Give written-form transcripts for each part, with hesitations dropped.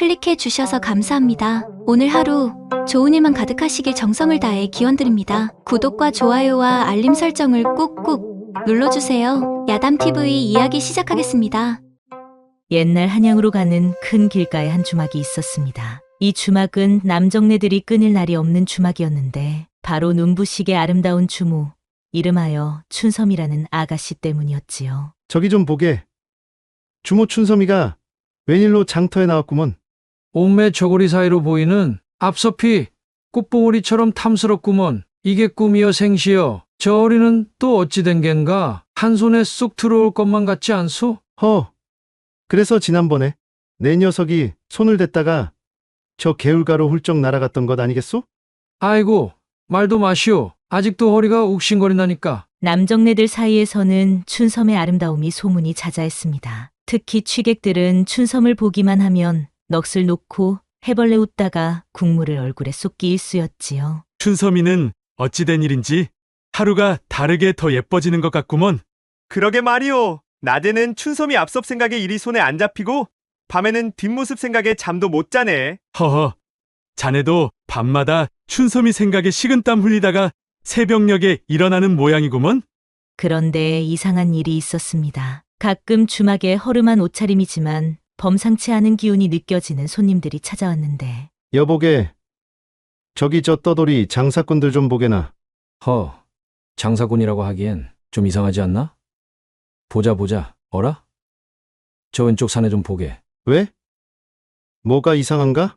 클릭해 주셔서 감사합니다. 오늘 하루 좋은 일만 가득하시길 정성을 다해 기원드립니다. 구독과 좋아요와 알림 설정을 꾹꾹 눌러주세요. 야담TV 이야기 시작하겠습니다. 옛날 한양으로 가는 큰 길가에 한 주막이 있었습니다. 이 주막은 남정네들이 끊을 날이 없는 주막이었는데 바로 눈부시게 아름다운 주모, 이름하여 춘섬이라는 아가씨 때문이었지요. 저기 좀 보게. 주모 춘섬이가 웬일로 장터에 나왔구먼. 옥매 저고리 사이로 보이는 앞서피 꽃봉오리처럼 탐스럽구먼. 이게 꿈이여 생시여. 저 어리는 또 어찌 된 겐가. 한 손에 쏙 들어올 것만 같지 않소? 허, 그래서 지난번에 내 녀석이 손을 댔다가 저 개울가로 훌쩍 날아갔던 것 아니겠소? 아이고, 말도 마시오. 아직도 허리가 욱신거린다니까. 남정네들 사이에서는 춘섬의 아름다움이 소문이 자자했습니다. 특히 취객들은 춘섬을 보기만 하면 넋을 놓고 해벌레 웃다가 국물을 얼굴에 쏟기 일쑤였지요. 춘섬이는 어찌된 일인지 하루가 다르게 더 예뻐지는 것 같구먼. 그러게 말이오. 낮에는 춘섬이 앞섭 생각에 일이 손에 안 잡히고 밤에는 뒷모습 생각에 잠도 못 자네. 허허, 자네도 밤마다 춘섬이 생각에 식은땀 흘리다가 새벽녘에 일어나는 모양이구먼. 그런데 이상한 일이 있었습니다. 가끔 주막에 허름한 옷차림이지만 범상치 않은 기운이 느껴지는 손님들이 찾아왔는데 여보게, 저기 저 떠돌이 장사꾼들 좀 보게나. 장사꾼이라고 하기엔 좀 이상하지 않나? 보자. 어라? 저 왼쪽 산에 좀 보게. 왜? 뭐가 이상한가?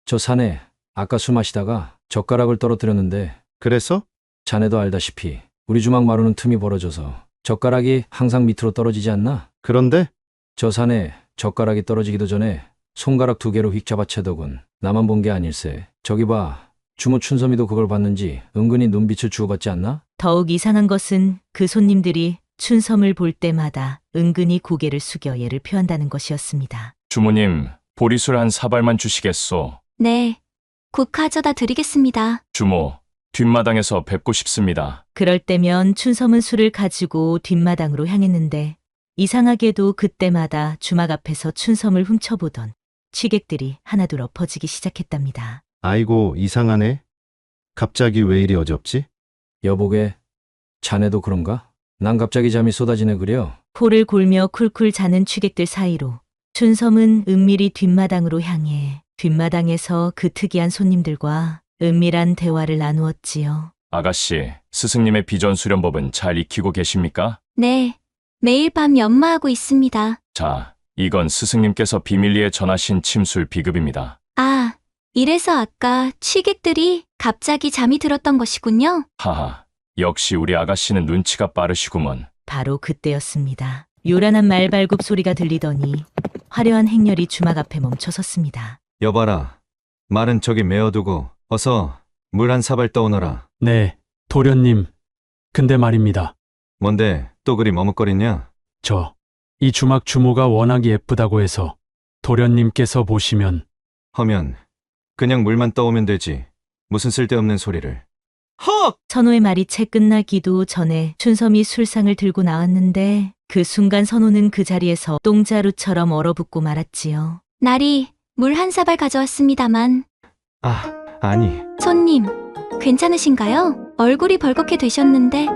저 산에 아까 술 마시다가 젓가락을 떨어뜨렸는데 그래서? 자네도 알다시피 우리 주막 마루는 틈이 벌어져서 젓가락이 항상 밑으로 떨어지지 않나? 그런데? 저 산에 젓가락이 떨어지기도 전에 손가락 2개로 휙 잡아채더군. 나만 본 게 아닐세. 저기 봐. 주모 춘섬이도 그걸 봤는지 은근히 눈빛을 주고받지 않나? 더욱 이상한 것은 그 손님들이 춘섬을 볼 때마다 은근히 고개를 숙여 예를 표한다는 것이었습니다. 주모님, 보리술 한 사발만 주시겠소? 네, 곧 가져다 드리겠습니다. 주모, 뒷마당에서 뵙고 싶습니다. 그럴 때면 춘섬은 술을 가지고 뒷마당으로 향했는데 이상하게도 그때마다 주막 앞에서 춘섬을 훔쳐보던 취객들이 하나둘 엎어지기 시작했답니다. 아이고, 이상하네. 갑자기 왜 이리 어지럽지? 여보게, 자네도 그런가? 난 갑자기 잠이 쏟아지네 그려. 코를 골며 쿨쿨 자는 취객들 사이로 춘섬은 은밀히 뒷마당으로 향해 뒷마당에서 그 특이한 손님들과 은밀한 대화를 나누었지요. 아가씨, 스승님의 비전 수련법은 잘 익히고 계십니까? 네, 매일 밤 연마하고 있습니다. 자, 이건 스승님께서 비밀리에 전하신 침술 비급입니다. 아, 이래서 아까 취객들이 갑자기 잠이 들었던 것이군요. 하하, 역시 우리 아가씨는 눈치가 빠르시구먼. 바로 그때였습니다. 요란한 말발굽 소리가 들리더니 화려한 행렬이 주막 앞에 멈춰섰습니다. 여봐라. 말은 저기 메어두고 어서 물 한 사발 떠오너라. 네, 도련님. 근데 말입니다. 뭔데 또 그리 머뭇거리냐? 이 주막 주모가 워낙 예쁘다고 해서 도련님께서 보시면. 허면 그냥 물만 떠오면 되지. 무슨 쓸데없는 소리를. 헉! 선호의 말이 채 끝나기도 전에 춘섬이 술상을 들고 나왔는데 그 순간 선호는 그 자리에서 똥자루처럼 얼어붙고 말았지요. 날이 물 한 사발 가져왔습니다만 아니. 손님, 괜찮으신가요? 얼굴이 벌겋게 되셨는데.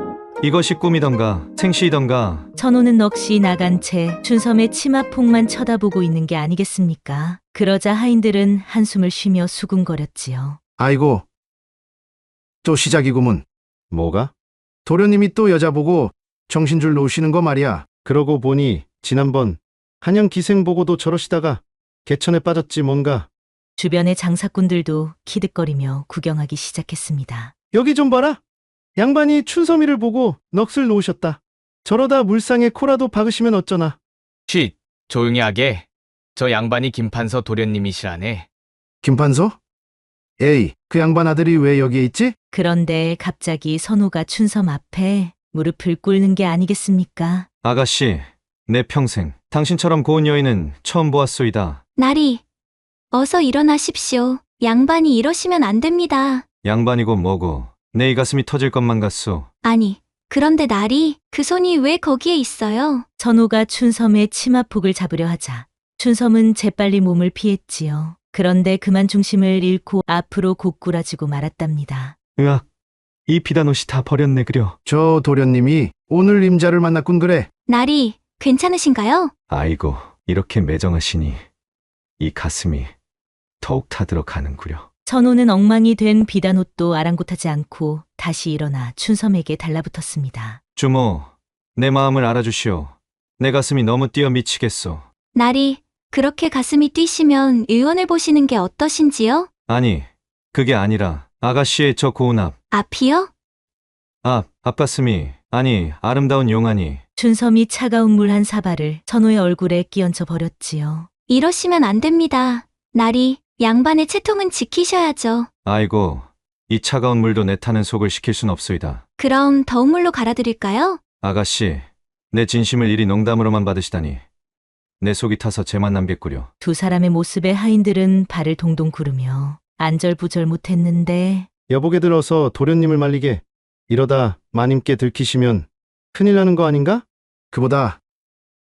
이것이 꿈이던가 생시이던가. 선호는 넋이 나간 채 춘섬의 치마폭만 쳐다보고 있는 게 아니겠습니까? 그러자 하인들은 한숨을 쉬며 수군거렸지요. 아이고, 또 시작이구먼. 뭐가? 도련님이 또 여자 보고 정신줄 놓으시는 거 말이야. 그러고 보니 지난번 한양 기생 보고도 저러시다가 개천에 빠졌지 뭔가. 주변의 장사꾼들도 키득거리며 구경하기 시작했습니다. 여기 좀 봐라. 양반이 춘섬이를 보고 넋을 놓으셨다. 저러다 물상에 코라도 박으시면 어쩌나. 쉿, 조용히 하게. 저 양반이 김판서 도련님이시라네. 김판서? 에이, 그 양반 아들이 왜 여기에 있지? 그런데 갑자기 선호가 춘섬 앞에 무릎을 꿇는 게 아니겠습니까? 아가씨, 내 평생 당신처럼 고운 여인은 처음 보았소이다. 날이, 어서 일어나십시오. 양반이 이러시면 안 됩니다. 양반이고 뭐고 내 이 가슴이 터질 것만 같소. 아니, 그런데 날이 그 손이 왜 거기에 있어요? 선호가 춘섬의 치마폭을 잡으려 하자 춘섬은 재빨리 몸을 피했지요. 그런데 그만 중심을 잃고 앞으로 고꾸라지고 말았답니다. 으악, 이 비단 옷이 다 버렸네 그려. 저 도련님이 오늘 임자를 만났군 그래. 날이 괜찮으신가요? 아이고, 이렇게 매정하시니 이 가슴이 더욱 타들어가는구려. 선호는 엉망이 된 비단옷도 아랑곳하지 않고 다시 일어나 춘섬에게 달라붙었습니다. 주모, 내 마음을 알아주시오. 내 가슴이 너무 뛰어 미치겠소. 날이 그렇게 가슴이 뛰시면 의원을 보시는 게 어떠신지요? 아니, 그게 아니라 아가씨의 저 고운 앞이요? 앞가슴이, 아니, 아름다운 용안이. 춘섬이 차가운 물 한 사발을 선호의 얼굴에 끼얹어 버렸지요. 이러시면 안 됩니다. 날이 양반의 채통은 지키셔야죠. 아이고, 이 차가운 물도 내 타는 속을 식힐 순 없소이다. 그럼 더운 물로 갈아드릴까요? 아가씨, 내 진심을 이리 농담으로만 받으시다니. 내 속이 타서 재만 남겠구려. 두 사람의 모습에 하인들은 발을 동동 구르며 안절부절 못했는데 여보게 들어서 도련님을 말리게. 이러다 마님께 들키시면 큰일 나는 거 아닌가? 그보다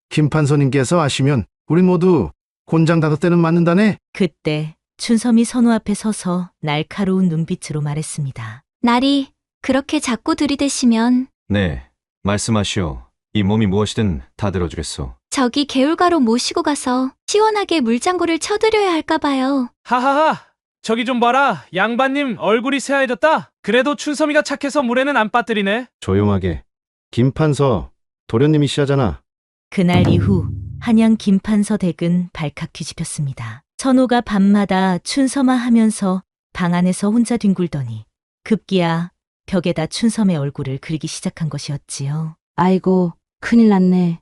김판서님께서 아시면 우린 모두 곤장 5대는 맞는다네. 그때 춘섬이 선호 앞에 서서 날카로운 눈빛으로 말했습니다. 날이 그렇게 자꾸 들이대시면 네, 말씀하시오. 이 몸이 무엇이든 다 들어주겠소. 저기 개울가로 모시고 가서 시원하게 물장구를 쳐드려야 할까 봐요. 하하하! 저기 좀 봐라. 양반님 얼굴이 새하얘졌다. 그래도 춘섬이가 착해서 물에는 안 빠뜨리네. 조용하게. 김판서 도련님이시잖아. 그날 이후 한양 김판서 댁은 발칵 뒤집혔습니다. 선호가 밤마다 춘섬아 하면서 방 안에서 혼자 뒹굴더니 급기야 벽에다 춘섬의 얼굴을 그리기 시작한 것이었지요. 아이고, 큰일 났네.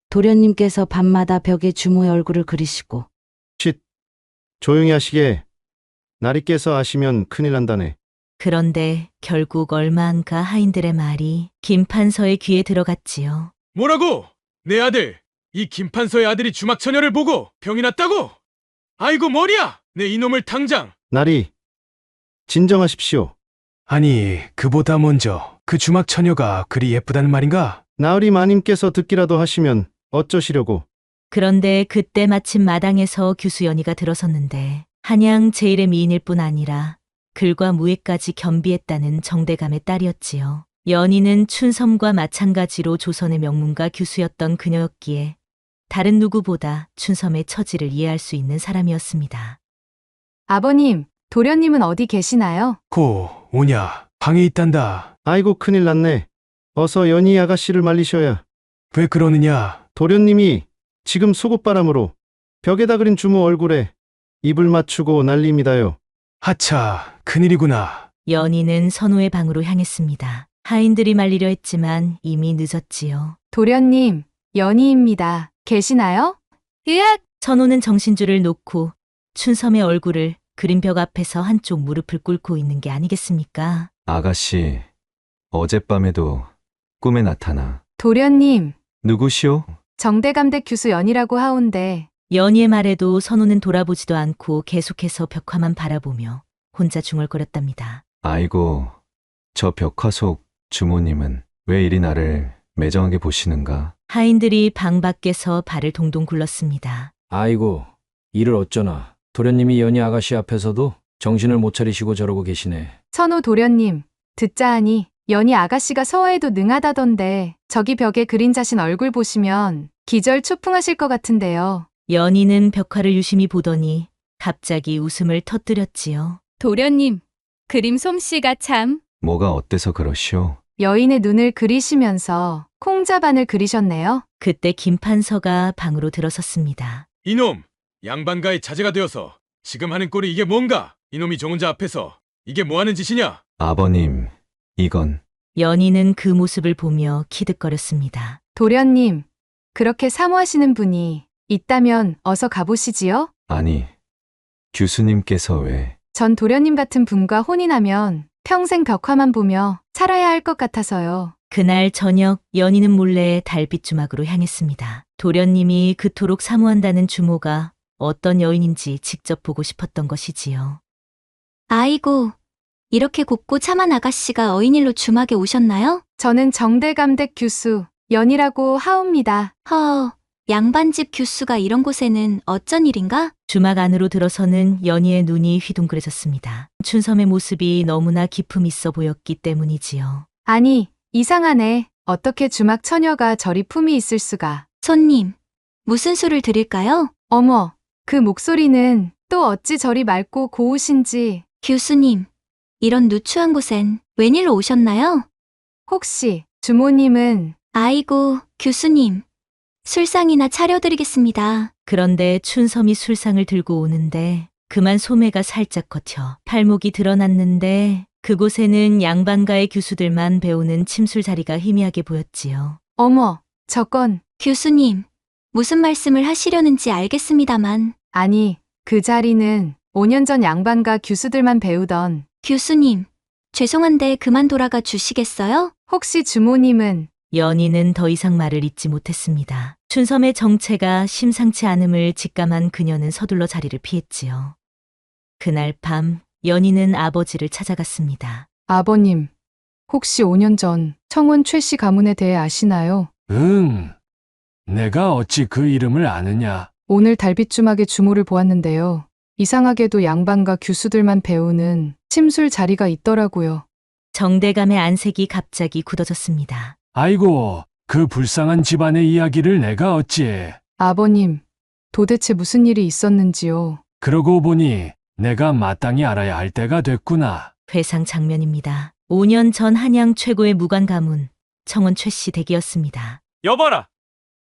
도련님께서 밤마다 벽에 주모의 얼굴을 그리시고. 조용히 하시게. 나리께서 아시면 큰일 난다네. 그런데 결국 얼마 안가 하인들의 말이 김판서의 귀에 들어갔지요. 뭐라고? 내 아들, 이 김판서의 아들이 주막처녀를 보고 병이 났다고? 아이고 머리야! 내 이놈을 당장! 나리, 진정하십시오. 아니, 그보다 먼저 그 주막처녀가 그리 예쁘다는 말인가? 나으리 마님께서 듣기라도 하시면 어쩌시려고. 그런데 그때 마침 마당에서 규수연희가 들어섰는데 한양 제일의 미인일 뿐 아니라 글과 무예까지 겸비했다는 정대감의 딸이었지요. 연희는 춘섬과 마찬가지로 조선의 명문가 규수였던 그녀였기에 다른 누구보다 춘섬의 처지를 이해할 수 있는 사람이었습니다. 아버님, 도련님은 어디 계시나요? 고, 오냐, 방에 있단다. 아이고 큰일 났네. 어서 연희 아가씨를 말리셔야. 왜 그러느냐? 도련님이 지금 속옷바람으로 벽에다 그린 주모 얼굴에 입을 맞추고 난리입니다요. 하차, 큰일이구나. 연희는 선호의 방으로 향했습니다. 하인들이 말리려 했지만 이미 늦었지요. 도련님, 연희입니다. 계시나요? 으악! 선호는 정신줄을 놓고 춘섬의 얼굴을 그린 벽 앞에서 한쪽 무릎을 꿇고 있는 게 아니겠습니까? 아가씨, 어젯밤에도 꿈에 나타나. 도련님, 누구시오? 정대감댁 규수 연희라고 하온데. 연희의 말에도 선호는 돌아보지도 않고 계속해서 벽화만 바라보며 혼자 중얼거렸답니다. 아이고, 저 벽화 속 주모님은 왜 이리 나를 매정하게 보시는가? 하인들이 방 밖에서 발을 동동 굴렀습니다. 아이고, 이를 어쩌나. 도련님이 연희 아가씨 앞에서도 정신을 못 차리시고 저러고 계시네. 선호 도련님, 듣자 하니 연희 아가씨가 서어에도 능하다던데 저기 벽에 그린 자신 얼굴 보시면 기절초풍하실 것 같은데요. 연희는 벽화를 유심히 보더니 갑자기 웃음을 터뜨렸지요. 도련님, 그림 솜씨가 참. 뭐가 어때서 그러시오? 여인의 눈을 그리시면서 콩자반을 그리셨네요. 그때 김판서가 방으로 들어섰습니다. 이놈, 양반가의 자제가 되어서 지금 하는 꼴이 이게 뭔가? 이놈이 저 혼자 앞에서 이게 뭐하는 짓이냐? 아버님, 이건. 연희는 그 모습을 보며 키득거렸습니다. 도련님, 그렇게 사모하시는 분이 있다면 어서 가보시지요? 아니, 교수님께서 왜? 전 도련님 같은 분과 혼이 나면 평생 벽화만 보며 살아야 할 것 같아서요. 그날 저녁 연희는 몰래 달빛 주막으로 향했습니다. 도련님이 그토록 사모한다는 주모가 어떤 여인인지 직접 보고 싶었던 것이지요. 아이고, 이렇게 곱고 참한 아가씨가 어인일로 주막에 오셨나요? 저는 정대감댁 규수 연희라고 하옵니다. 양반집 교수가 이런 곳에는 어쩐 일인가? 주막 안으로 들어서는 연희의 눈이 휘둥그레졌습니다. 춘섬의 모습이 너무나 기품 있어 보였기 때문이지요. 아니, 이상하네. 어떻게 주막 처녀가 저리 품이 있을 수가. 손님, 무슨 술을 드릴까요? 어머, 그 목소리는 또 어찌 저리 맑고 고우신지. 교수님, 이런 누추한 곳엔 웬일로 오셨나요? 혹시 주모님은 아이고, 교수님. 술상이나 차려드리겠습니다. 그런데 춘섬이 술상을 들고 오는데 그만 소매가 살짝 걷혀 팔목이 드러났는데 그곳에는 양반가의 교수들만 배우는 침술 자리가 희미하게 보였지요. 어머, 저건 교수님, 무슨 말씀을 하시려는지 알겠습니다만. 아니, 그 자리는 5년 전 양반가 교수들만 배우던. 교수님, 죄송한데 그만 돌아가 주시겠어요? 혹시 주모님은 연희는 더 이상 말을 잇지 못했습니다. 춘섬의 정체가 심상치 않음을 직감한 그녀는 서둘러 자리를 피했지요. 그날 밤 연희는 아버지를 찾아갔습니다. 아버님, 혹시 5년 전 청원 최 씨 가문에 대해 아시나요? 응. 내가 어찌 그 이름을 아느냐? 오늘 달빛주막의 주모를 보았는데요. 이상하게도 양반가 교수들만 배우는 침술 자리가 있더라고요. 정대감의 안색이 갑자기 굳어졌습니다. 아이고, 그 불쌍한 집안의 이야기를 내가 어찌. 아버님, 도대체 무슨 일이 있었는지요? 그러고 보니 내가 마땅히 알아야 할 때가 됐구나. 회상 장면입니다. 5년 전 한양 최고의 무관 가문 청원 최 씨 댁이었습니다. 여봐라.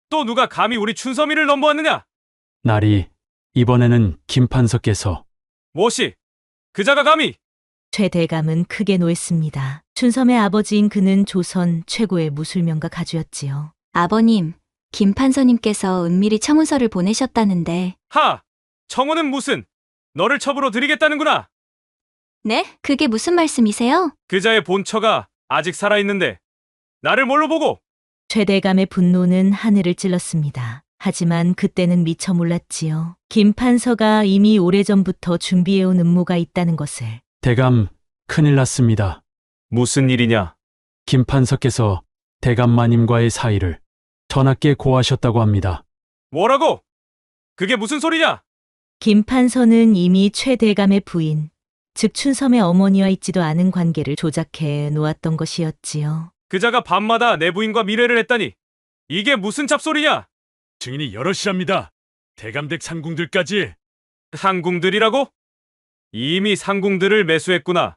또 누가 감히 우리 춘섬이를 넘보았느냐? 날이 이번에는 김판서께서 무엇이? 그자가 감히? 최 대감은 크게 노했습니다. 춘섬의 아버지인 그는 조선 최고의 무술명가 가주였지요. 아버님, 김판서님께서 은밀히 청운서를 보내셨다는데. 하! 청혼은 무슨? 너를 첩으로 드리겠다는구나. 네? 그게 무슨 말씀이세요? 그자의 본처가 아직 살아있는데 나를 뭘로 보고? 최 대감의 분노는 하늘을 찔렀습니다. 하지만 그때는 미처 몰랐지요. 김판서가 이미 오래전부터 준비해온 음모가 있다는 것을. 대감, 큰일 났습니다. 무슨 일이냐? 김판서께서 대감 마님과의 사이를 전하께 고하셨다고 합니다. 뭐라고? 그게 무슨 소리냐? 김판서는 이미 최 대감의 부인, 즉 춘섬의 어머니와 있지도 않은 관계를 조작해 놓았던 것이었지요. 그자가 밤마다 내 부인과 미래를 했다니 이게 무슨 잡소리냐? 증인이 여럿이랍니다. 대감댁 상궁들까지. 상궁들이라고? 이미 상궁들을 매수했구나.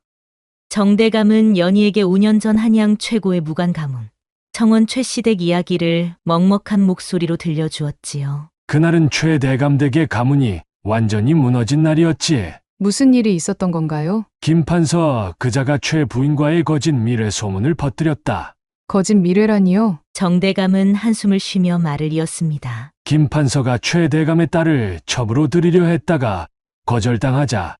정대감은 연희에게 5년 전 한양 최고의 무관 가문, 청원 최 씨댁 이야기를 먹먹한 목소리로 들려주었지요. 그날은 최 대감댁의 가문이 완전히 무너진 날이었지. 무슨 일이 있었던 건가요? 김판서 그자가 최 부인과의 거짓 미래 소문을 퍼뜨렸다. 거짓 미래라니요? 정대감은 한숨을 쉬며 말을 이었습니다. 김판서가 최 대감의 딸을 첩으로 들이려 했다가 거절당하자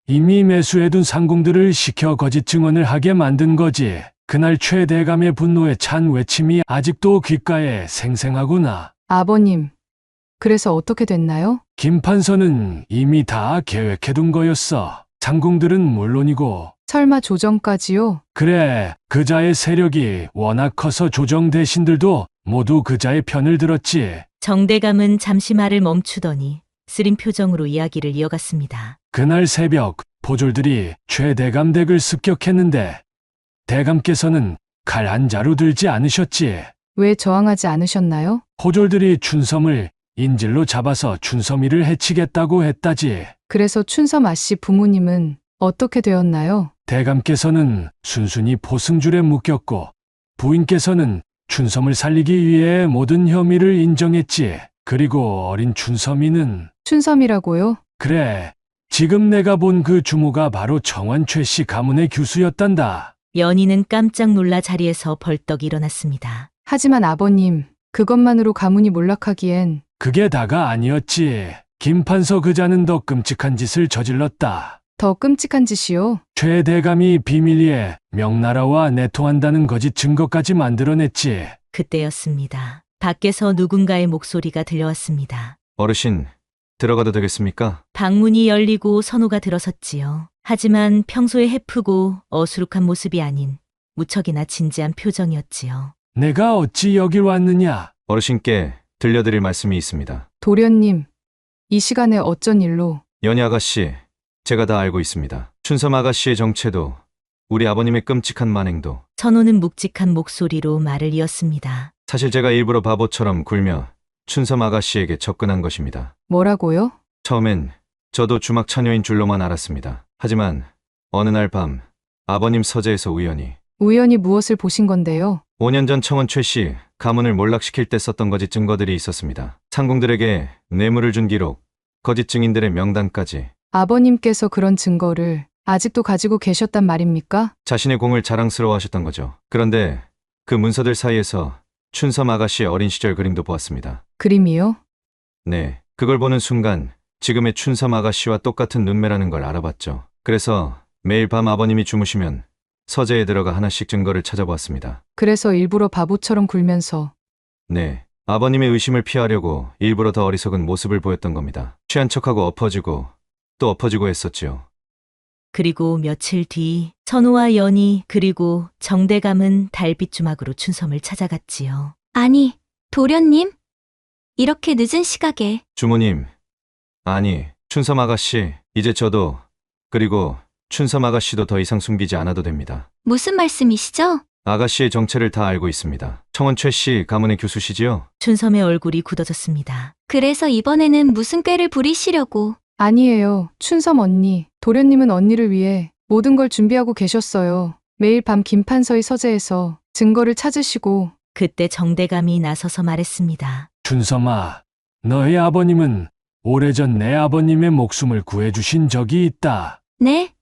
이미 매수해둔 상궁들을 시켜 거짓 증언을 하게 만든 거지. 그날 최 대감의 분노에 찬 외침이 아직도 귓가에 생생하구나. 아버님, 그래서 어떻게 됐나요? 김판서는 이미 다 계획해둔 거였어. 상궁들은 물론이고. 설마 조정까지요? 그래, 그자의 세력이 워낙 커서 조정 대신들도 모두 그자의 편을 들었지. 정대감은 잠시 말을 멈추더니 쓰린 표정으로 이야기를 이어갔습니다. 그날 새벽 포졸들이 최 대감 댁을 습격했는데 대감께서는 칼 한 자루 들지 않으셨지. 왜 저항하지 않으셨나요? 포졸들이 춘섬을 인질로 잡아서 춘섬이를 해치겠다고 했다지. 그래서 춘섬 아씨 부모님은 어떻게 되었나요? 대감께서는 순순히 포승줄에 묶였고 부인께서는 춘섬을 살리기 위해 모든 혐의를 인정했지. 그리고 어린 춘섬이는 춘섬이라고요? 그래, 지금 내가 본 그 주모가 바로 청원 최 씨 가문의 교수였단다. 연희는 깜짝 놀라 자리에서 벌떡 일어났습니다. 하지만 아버님, 그것만으로 가문이 몰락하기엔. 그게 다가 아니었지. 김판서 그자는 더 끔찍한 짓을 저질렀다. 더 끔찍한 짓이요? 최 대감이 비밀리에 명나라와 내통한다는 거짓 증거까지 만들어냈지. 그때였습니다. 밖에서 누군가의 목소리가 들려왔습니다. 어르신, 들어가도 되겠습니까? 방문이 열리고 선우가 들어섰지요. 하지만 평소에 해프고 어수룩한 모습이 아닌 무척이나 진지한 표정이었지요. 내가 어찌 여길 왔느냐? 어르신께 들려드릴 말씀이 있습니다. 도련님, 이 시간에 어쩐 일로? 연희 아가씨, 제가 다 알고 있습니다. 춘섬 아가씨의 정체도, 우리 아버님의 끔찍한 만행도, 선호는 묵직한 목소리로 말을 이었습니다. 사실 제가 일부러 바보처럼 굴며 춘섬 아가씨에게 접근한 것입니다. 뭐라고요? 처음엔 저도 주막 처녀인 줄로만 알았습니다. 하지만 어느 날 밤 아버님 서재에서 우연히 무엇을 보신 건데요? 5년 전 청원 최 씨 가문을 몰락시킬 때 썼던 거짓 증거들이 있었습니다. 상궁들에게 뇌물을 준 기록, 거짓 증인들의 명단까지. 아버님께서 그런 증거를 아직도 가지고 계셨단 말입니까? 자신의 공을 자랑스러워하셨던 거죠. 그런데 그 문서들 사이에서 춘섬 아가씨의 어린 시절 그림도 보았습니다. 그림이요? 네, 그걸 보는 순간 지금의 춘섬 아가씨와 똑같은 눈매라는 걸 알아봤죠. 그래서 매일 밤 아버님이 주무시면 서재에 들어가 하나씩 증거를 찾아보았습니다. 그래서 일부러 바보처럼 굴면서. 네, 아버님의 의심을 피하려고 일부러 더 어리석은 모습을 보였던 겁니다. 취한 척하고 엎어지고 또 엎어지고 했었지요. 그리고 며칠 뒤 선호와 연희 그리고 정대감은 달빛 주막으로 춘섬을 찾아갔지요. 아니, 도련님? 이렇게 늦은 시각에 주모님, 아니, 춘섬 아가씨, 이제 저도, 그리고 춘섬 아가씨도 더 이상 숨기지 않아도 됩니다. 무슨 말씀이시죠? 아가씨의 정체를 다 알고 있습니다. 청원 최 씨 가문의 교수시지요? 춘섬의 얼굴이 굳어졌습니다. 그래서 이번에는 무슨 꾀를 부리시려고? 아니에요. 춘섬 언니. 도련님은 언니를 위해 모든 걸 준비하고 계셨어요. 매일 밤 김판서의 서재에서 증거를 찾으시고. 그때 정대감이 나서서 말했습니다. 춘섬아, 너의 아버님은 오래전 내 아버님의 목숨을 구해주신 적이 있다. 네?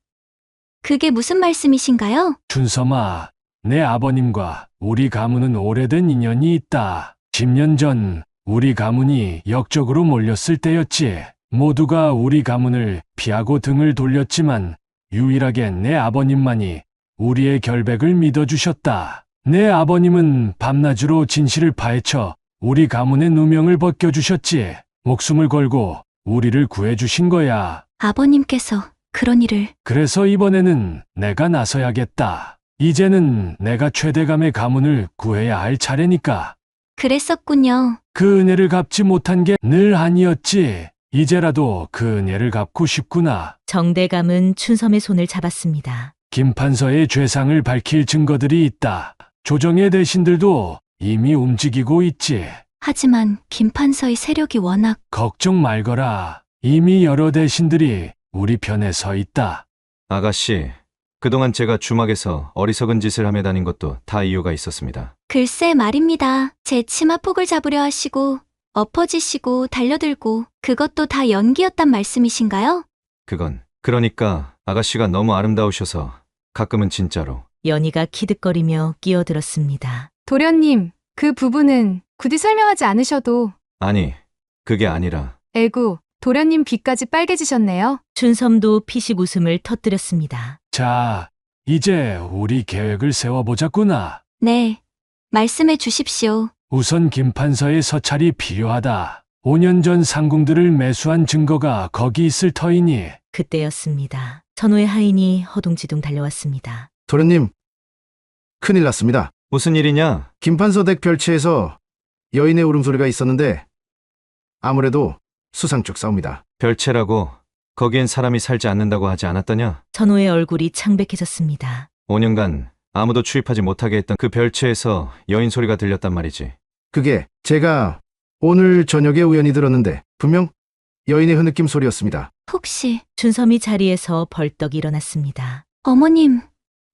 그게 무슨 말씀이신가요? 춘섬아, 내 아버님과 우리 가문은 오래된 인연이 있다. 10년 전 우리 가문이 역적으로 몰렸을 때였지. 모두가 우리 가문을 피하고 등을 돌렸지만 유일하게 내 아버님만이 우리의 결백을 믿어주셨다. 내 아버님은 밤낮으로 진실을 파헤쳐 우리 가문의 누명을 벗겨주셨지. 목숨을 걸고 우리를 구해주신 거야. 아버님께서 그런 일을. 그래서 이번에는 내가 나서야겠다. 이제는 내가 최대감의 가문을 구해야 할 차례니까. 그랬었군요. 그 은혜를 갚지 못한 게 늘 아니었지. 이제라도 그 은혜를 갚고 싶구나. 정대감은 춘섬의 손을 잡았습니다. 김판서의 죄상을 밝힐 증거들이 있다. 조정의 대신들도 이미 움직이고 있지. 하지만 김판서의 세력이 워낙. 걱정 말거라. 이미 여러 대신들이 우리 편에 서 있다. 아가씨, 그동안 제가 주막에서 어리석은 짓을 하며 다닌 것도 다 이유가 있었습니다. 글쎄 말입니다. 제 치마폭을 잡으려 하시고 엎어지시고 달려들고 그것도 다 연기였단 말씀이신가요? 그러니까 아가씨가 너무 아름다우셔서 가끔은 진짜로. 연희가 키득거리며 끼어들었습니다. 도련님, 그 부분은 굳이 설명하지 않으셔도. 아니, 그게 아니라. 에구, 도련님 귀까지 빨개지셨네요. 춘섬도 피식 웃음을 터뜨렸습니다. 자, 이제 우리 계획을 세워보자꾸나. 네, 말씀해 주십시오. 우선 김판서의 서찰이 필요하다. 5년 전 상궁들을 매수한 증거가 거기 있을 터이니. 그때였습니다. 선호의 하인이 허둥지둥 달려왔습니다. 도련님, 큰일 났습니다. 무슨 일이냐? 김판서 댁 별채에서 여인의 울음소리가 있었는데 아무래도 수상 쪽 싸움이다. 별채라고? 거기엔 사람이 살지 않는다고 하지 않았더냐? 선호의 얼굴이 창백해졌습니다. 5년간 아무도 출입하지 못하게 했던 그 별채에서 여인 소리가 들렸단 말이지. 그게 제가 오늘 저녁에 우연히 들었는데 분명 여인의 흐느낌 소리였습니다. 혹시 춘섬이 자리에서 벌떡 일어났습니다.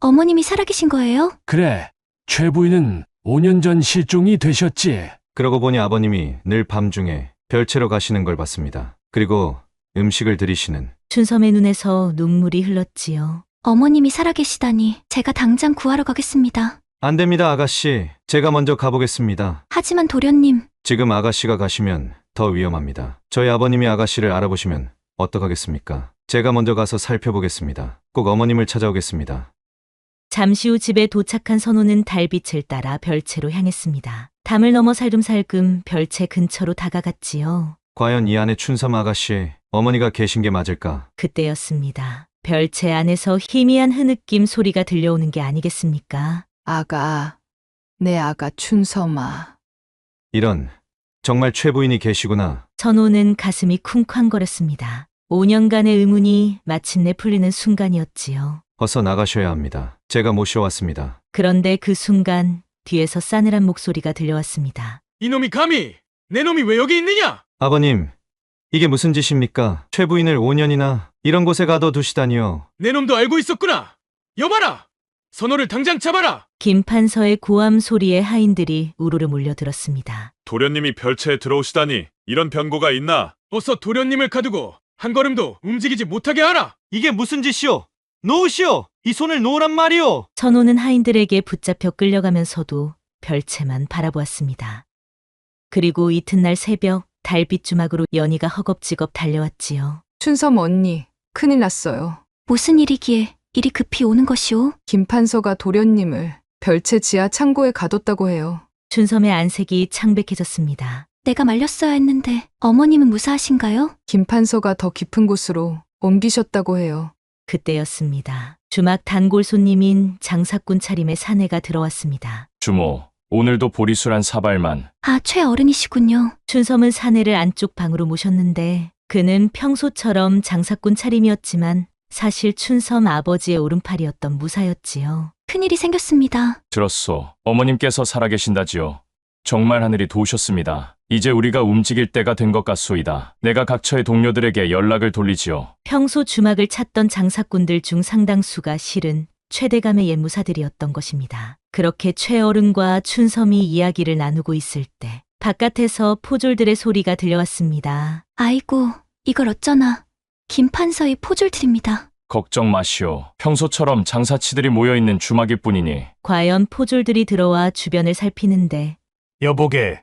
어머님이 살아계신 거예요? 그래, 최 부인은 5년 전 실종이 되셨지. 그러고 보니 아버님이 늘 밤중에 별채로 가시는 걸 봤습니다. 그리고 음식을 들이시는. 춘섬의 눈에서 눈물이 흘렀지요. 어머님이 살아계시다니 제가 당장 구하러 가겠습니다. 안 됩니다, 아가씨. 제가 먼저 가보겠습니다. 하지만 도련님. 지금 아가씨가 가시면 더 위험합니다. 저희 아버님이 아가씨를 알아보시면 어떡하겠습니까? 제가 먼저 가서 살펴보겠습니다. 꼭 어머님을 찾아오겠습니다. 잠시 후 집에 도착한 선호는 달빛을 따라 별채로 향했습니다. 담을 넘어 살금살금 별채 근처로 다가갔지요. 과연 이 안에 춘섬 아가씨 어머니가 계신 게 맞을까? 그때였습니다. 별채 안에서 희미한 흐느낌 소리가 들려오는 게 아니겠습니까? 아가, 내 아가 춘섬아. 이런, 정말 최 부인이 계시구나. 천호는 가슴이 쿵쾅거렸습니다. 5년간의 의문이 마침내 풀리는 순간이었지요. 어서 나가셔야 합니다. 제가 모셔왔습니다. 그런데 그 순간 뒤에서 싸늘한 목소리가 들려왔습니다. 이놈이 감히 내 놈이 왜 여기 있느냐? 아버님, 이게 무슨 짓입니까? 최 부인을 5년이나 이런 곳에 가둬두시다니요. 내 놈도 알고 있었구나. 여봐라. 선호를 당장 잡아라. 김판서의 고함 소리에 하인들이 우르르 몰려들었습니다. 도련님이 별채에 들어오시다니 이런 변고가 있나? 어서 도련님을 가두고 한 걸음도 움직이지 못하게 하라. 이게 무슨 짓이오? 놓으시오! 이 손을 놓으란 말이오! 천호는 하인들에게 붙잡혀 끌려가면서도 별채만 바라보았습니다. 그리고 이튿날 새벽 달빛 주막으로 연희가 허겁지겁 달려왔지요. 춘섬 언니, 큰일 났어요. 무슨 일이기에 이리 급히 오는 것이오? 김판서가 도련님을 별채 지하 창고에 가뒀다고 해요. 춘섬의 안색이 창백해졌습니다. 내가 말렸어야 했는데 어머님은 무사하신가요? 김판서가 더 깊은 곳으로 옮기셨다고 해요. 그때였습니다. 주막 단골 손님인 장사꾼 차림의 사내가 들어왔습니다. 주모, 오늘도 보리술 한 사발만. 아, 최 어른이시군요. 춘섬은 사내를 안쪽 방으로 모셨는데 그는 평소처럼 장사꾼 차림이었지만 사실 춘섬 아버지의 오른팔이었던 무사였지요. 큰일이 생겼습니다. 들었소. 어머님께서 살아계신다지요. 정말 하늘이 도우셨습니다. 이제 우리가 움직일 때가 된 것 같소이다. 내가 각처의 동료들에게 연락을 돌리지요. 평소 주막을 찾던 장사꾼들 중 상당수가 실은 최대감의 옛무사들이었던 것입니다. 그렇게 최어른과 춘섬이 이야기를 나누고 있을 때 바깥에서 포졸들의 소리가 들려왔습니다. 아이고, 이걸 어쩌나. 김판서의 포졸들입니다. 걱정 마시오. 평소처럼 장사치들이 모여있는 주막일 뿐이니. 과연 포졸들이 들어와 주변을 살피는데 여보게,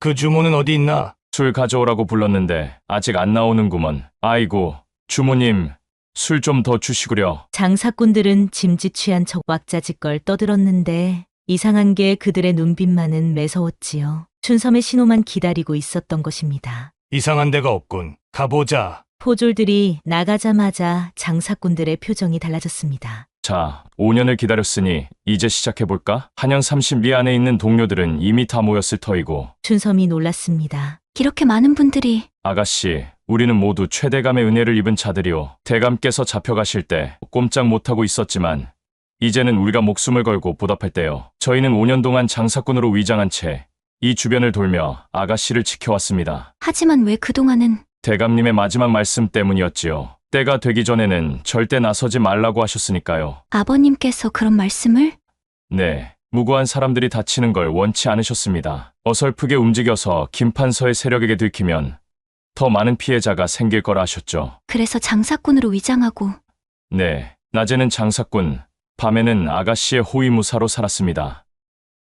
그 주모는 어디 있나? 술 가져오라고 불렀는데 아직 안 나오는구먼. 아이고, 주모님, 술 좀 더 주시구려. 장사꾼들은 짐짓 취한 척 왁자지껄 떠들었는데 이상한 게 그들의 눈빛만은 매서웠지요. 춘섬의 신호만 기다리고 있었던 것입니다. 이상한 데가 없군. 가보자. 포졸들이 나가자마자 장사꾼들의 표정이 달라졌습니다. 자, 5년을 기다렸으니 이제 시작해볼까? 한양 30리 안에 있는 동료들은 이미 다 모였을 터이고. 춘섬이 놀랐습니다. 이렇게 많은 분들이. 아가씨, 우리는 모두 최대감의 은혜를 입은 자들이오. 대감께서 잡혀가실 때 꼼짝 못하고 있었지만 이제는 우리가 목숨을 걸고 보답할 때요. 저희는 5년 동안 장사꾼으로 위장한 채 이 주변을 돌며 아가씨를 지켜왔습니다. 하지만 왜 그동안은. 대감님의 마지막 말씀 때문이었지요. 때가 되기 전에는 절대 나서지 말라고 하셨으니까요. 아버님께서 그런 말씀을? 네, 무고한 사람들이 다치는 걸 원치 않으셨습니다. 어설프게 움직여서 김판서의 세력에게 들키면 더 많은 피해자가 생길 거라 하셨죠. 그래서 장사꾼으로 위장하고. 네, 낮에는 장사꾼, 밤에는 아가씨의 호위무사로 살았습니다.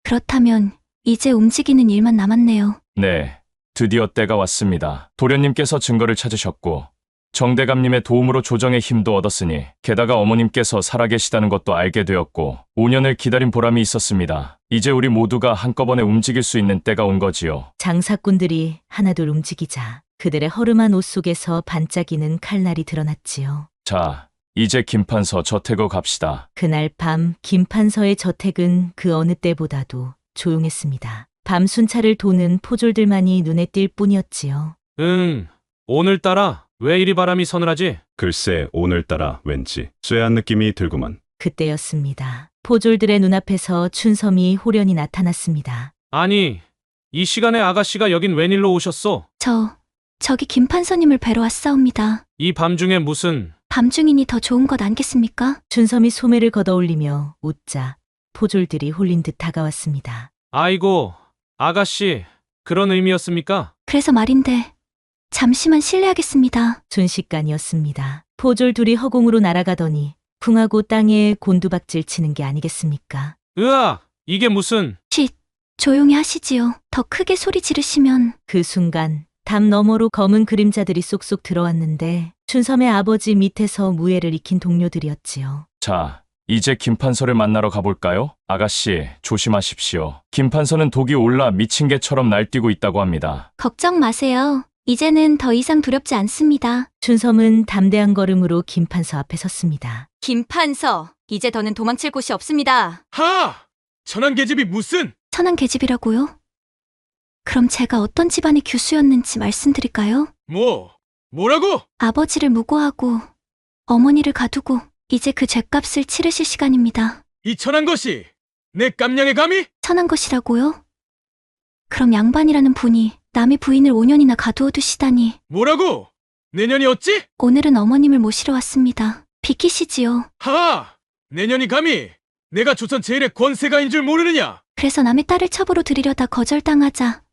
그렇다면 이제 움직이는 일만 남았네요. 네, 드디어 때가 왔습니다. 도련님께서 증거를 찾으셨고 정대감님의 도움으로 조정의 힘도 얻었으니 게다가 어머님께서 살아계시다는 것도 알게 되었고 5년을 기다린 보람이 있었습니다. 이제 우리 모두가 한꺼번에 움직일 수 있는 때가 온 거지요. 장사꾼들이 하나둘 움직이자 그들의 허름한 옷 속에서 반짝이는 칼날이 드러났지요. 자, 이제 김판서 저택으로 갑시다. 그날 밤 김판서의 저택은 그 어느 때보다도 조용했습니다. 밤 순찰을 도는 포졸들만이 눈에 띌 뿐이었지요. 오늘따라 왜 이리 바람이 서늘하지? 글쎄 오늘따라 왠지 쇠한 느낌이 들구만. 그때였습니다. 포졸들의 눈앞에서 춘섬이 호련히 나타났습니다. 아니, 이 시간에 아가씨가 여긴 웬일로 오셨소? 저기 김판서님을 뵈러 왔사옵니다. 이 밤중에 무슨... 밤중이니 더 좋은 것 아니겠습니까? 춘섬이 소매를 걷어올리며 웃자 포졸들이 홀린 듯 다가왔습니다. 아이고, 아가씨, 그런 의미였습니까? 그래서 말인데 잠시만 실례하겠습니다. 순식간이었습니다. 포졸 둘이 허공으로 날아가더니 쿵하고 땅에 곤두박질 치는 게 아니겠습니까? 으아, 이게 무슨... 쉿, 조용히 하시지요. 더 크게 소리 지르시면. 그 순간 담 너머로 검은 그림자들이 쏙쏙 들어왔는데 춘섬의 아버지 밑에서 무예를 익힌 동료들이었지요. 자, 이제 김판서를 만나러 가볼까요? 아가씨, 조심하십시오. 김판서는 독이 올라 미친 개처럼 날뛰고 있다고 합니다. 걱정 마세요. 이제는 더 이상 두렵지 않습니다. 춘섬은 담대한 걸음으로 김판서 앞에 섰습니다. 김판서, 이제 더는 도망칠 곳이 없습니다. 하! 천안 계집이 무슨... 천안 계집이라고요? 그럼 제가 어떤 집안의 교수였는지 말씀드릴까요? 뭐라고? 아버지를 무고하고 어머니를 가두고 이제 그 죗값을 치르실 시간입니다. 이 천한 것이 내 깜냥의 감히? 천한 것이라고요? 그럼 양반이라는 분이 남의 부인을 5년이나 가두어 두시다니. 뭐라고? 내년이 어찌? 오늘은 어머님을 모시러 왔습니다. 비키시지요. 하하! 내년이 감히 내가 조선 제일의 권세가인 줄 모르느냐? 그래서 남의 딸을 첩으로 들이려다 거절당하자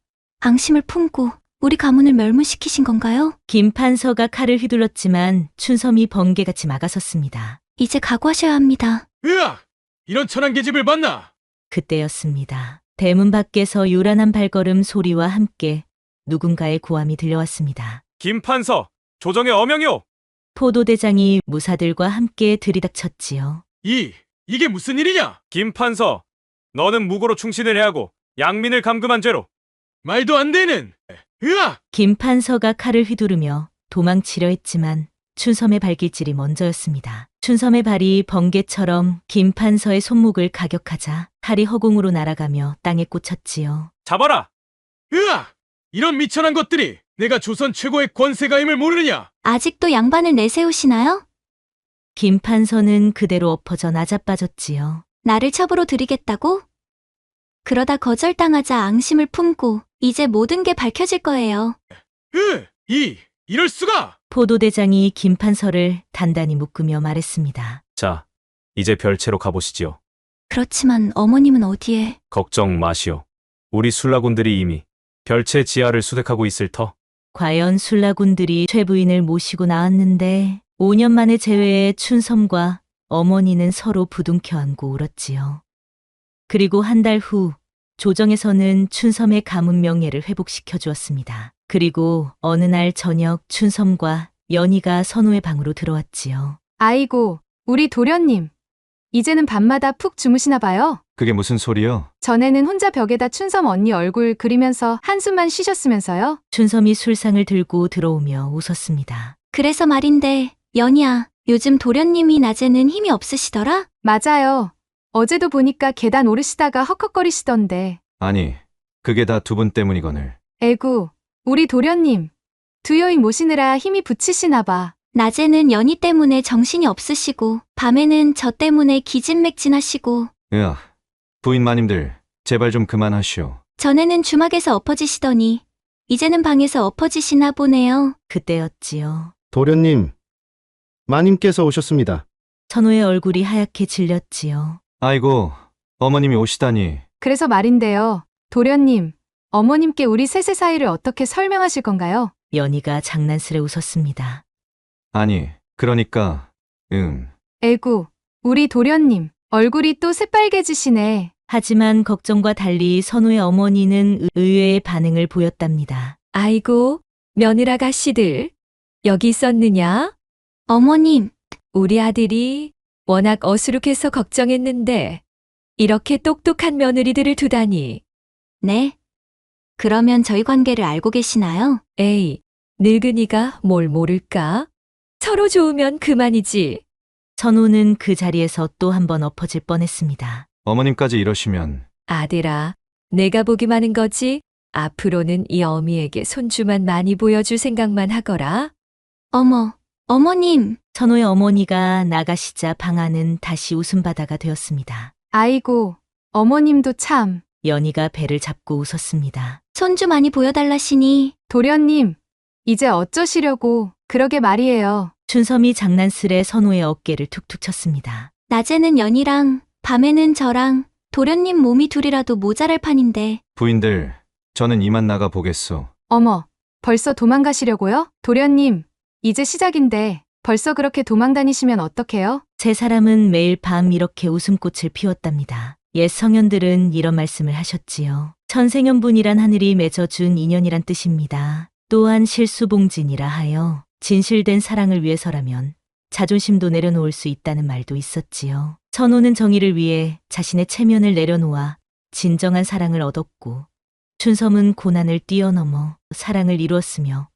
앙심을 품고 우리 가문을 멸문시키신 건가요? 김판서가 칼을 휘둘렀지만 춘섬이 번개같이 막아섰습니다. 이제 각오하셔야 합니다. 으악! 이런 천한 계집을 봤나? 그때였습니다. 대문 밖에서 요란한 발걸음 소리와 함께 누군가의 고함이 들려왔습니다. 김판서, 조정의 어명이오. 포도대장이 무사들과 함께 들이닥쳤지요. 이게 무슨 일이냐? 김판서, 너는 무고로 충신을 해하고 양민을 감금한 죄로. 말도 안 되는! 으악! 김판서가 칼을 휘두르며 도망치려 했지만 춘섬의 발길질이 먼저였습니다. 춘섬의 발이 번개처럼 김판서의 손목을 가격하자 칼이 허공으로 날아가며 땅에 꽂혔지요. 잡아라! 으악! 이런 미천한 것들이 내가 조선 최고의 권세가임을 모르느냐? 아직도 양반을 내세우시나요? 김판서는 그대로 엎어져 나자빠졌지요. 나를 첩으로 들이겠다고? 그러다 거절당하자 앙심을 품고 이제 모든 게 밝혀질 거예요. 이럴 수가! 포도대장이 김판서를 단단히 묶으며 말했습니다. 자, 이제 별채로 가보시지요. 그렇지만 어머님은 어디에? 걱정 마시오. 우리 술라군들이 이미 별채 지하를 수색하고 있을 터. 과연 술라군들이 최부인을 모시고 나왔는데 5년 만에 재회에 춘섬과 어머니는 서로 부둥켜 안고 울었지요. 그리고 한 달 후 조정에서는 춘섬의 가문 명예를 회복시켜 주었습니다. 그리고 어느 날 저녁 춘섬과 연희가 선우의 방으로 들어왔지요. 아이고, 우리 도련님. 이제는 밤마다 푹 주무시나 봐요. 그게 무슨 소리요? 전에는 혼자 벽에다 춘섬 언니 얼굴 그리면서 한숨만 쉬셨으면서요. 춘섬이 술상을 들고 들어오며 웃었습니다. 그래서 말인데 연희야, 요즘 도련님이 낮에는 힘이 없으시더라? 맞아요. 어제도 보니까 계단 오르시다가 헉헉거리시던데. 아니, 그게 다 두 분 때문이거늘. 에구, 우리 도련님. 두 여인 모시느라 힘이 붙이시나 봐. 낮에는 연희 때문에 정신이 없으시고 밤에는 저 때문에 기진맥진하시고. 으아, 부인 마님들 제발 좀 그만하시오. 전에는 주막에서 엎어지시더니 이제는 방에서 엎어지시나 보네요. 그때였지요. 도련님, 마님께서 오셨습니다. 선우의 얼굴이 하얗게 질렸지요. 아이고, 어머님이 오시다니. 그래서 말인데요. 도련님, 어머님께 우리 셋의 사이를 어떻게 설명하실 건가요? 연희가 장난스레 웃었습니다. 아니, 그러니까, 에구, 우리 도련님, 얼굴이 또 새빨개지시네. 하지만 걱정과 달리 선우의 어머니는 의외의 반응을 보였답니다. 아이고, 며느라가씨들, 여기 있었느냐? 어머님, 우리 아들이 워낙 어수룩해서 걱정했는데 이렇게 똑똑한 며느리들을 두다니. 네. 그러면 저희 관계를 알고 계시나요? 에이, 늙은이가 뭘 모를까? 서로 좋으면 그만이지. 선우는 그 자리에서 또 한 번 엎어질 뻔했습니다. 어머님까지 이러시면. 아들아, 내가 보기만 하는 거지. 앞으로는 이 어미에게 손주만 많이 보여줄 생각만 하거라. 어머, 어머님. 선우의 어머니가 나가시자 방 안은 다시 웃음바다가 되었습니다. 아이고, 어머님도 참. 연희가 배를 잡고 웃었습니다. 손주 많이 보여달라시니. 도련님, 이제 어쩌시려고. 그러게 말이에요. 춘섬이 장난스레 선우의 어깨를 툭툭 쳤습니다. 낮에는 연희랑 밤에는 저랑 도련님 몸이 둘이라도 모자랄 판인데. 부인들, 저는 이만 나가 보겠소. 어머, 벌써 도망가시려고요? 도련님, 이제 시작인데 벌써 그렇게 도망다니시면 어떡해요? 세 사람은 매일 밤 이렇게 웃음꽃을 피웠답니다. 옛 성현들은 이런 말씀을 하셨지요. 천생연분이란 하늘이 맺어준 인연이란 뜻입니다. 또한 실수봉진이라 하여 진실된 사랑을 위해서라면 자존심도 내려놓을 수 있다는 말도 있었지요. 선우는 정의를 위해 자신의 체면을 내려놓아 진정한 사랑을 얻었고 춘섬은 고난을 뛰어넘어 사랑을 이루었으며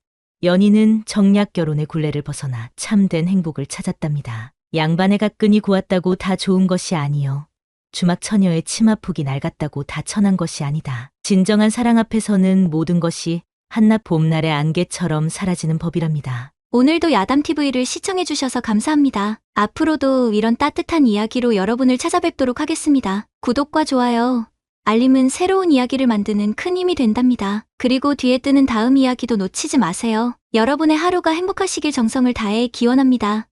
연희는 정략 결혼의 굴레를 벗어나 참된 행복을 찾았답니다. 양반의 가끈이 고왔다고 다 좋은 것이 아니요. 주막 처녀의 치마폭이 낡았다고 다 천한 것이 아니다. 진정한 사랑 앞에서는 모든 것이 한낮 봄날의 안개처럼 사라지는 법이랍니다. 오늘도 야담TV를 시청해주셔서 감사합니다. 앞으로도 이런 따뜻한 이야기로 여러분을 찾아뵙도록 하겠습니다. 구독과 좋아요, 알림은 새로운 이야기를 만드는 큰 힘이 된답니다. 그리고 뒤에 뜨는 다음 이야기도 놓치지 마세요. 여러분의 하루가 행복하시길 정성을 다해 기원합니다.